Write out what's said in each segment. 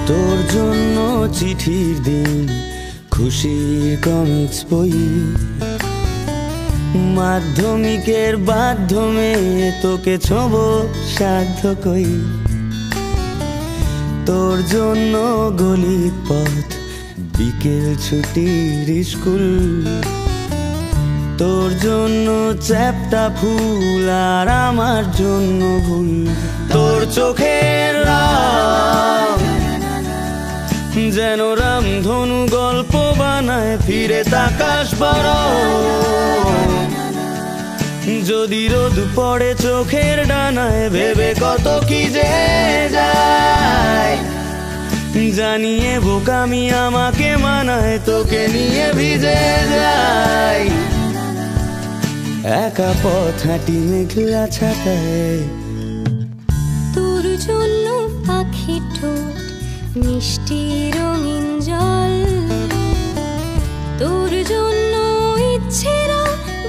তোর জন্য চিঠির দিন, খুশির কমিক্স বই, মাধ্যমিকের মাধ্যমে তোকে ছোব সাধ্য কই। তোর জন্য গলির পথ, বিকেল ছুটির স্কুল, তোর জন্য চ্যাপ্টা ফুল আর আমার জন্য ভুল। তোর চোখের রাম যেন রামধনু গল্প বানায়, ফিরে তাকাস বড় যদি রোদ পড়ে চোখের ডানায়, ভেবে কত কি যে যায়। জানিয়ে বোকামি আমাকে মানায়, তোকে নিয়ে ভিজে যাই। একা পথ হাঁটি মেঘলা ছাতায়, তোর জন্য পাখি ঠোঁট মিষ্টি রঙিন জল, তোর জন্য ইচ্ছেরা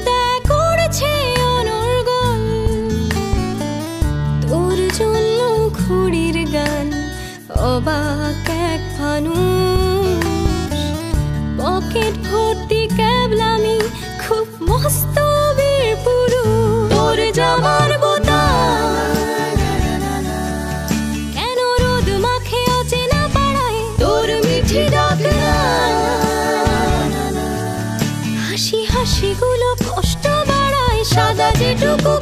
দেখ করছে অনর্গল, তোর জন্য ঘুড়ির গান অবাক এক ফানুষ, পকেট ভর্তি ক্যাবলামি খুব মস্ত বীর পুরুষ। তোর জামার বোতাম কেন রোদ মাখে অচেনা পাড়ায়, তোর মিঠি ডাক হাসি হাসি গুলো কষ্ট বাড়ায়, সাদা যেটুকু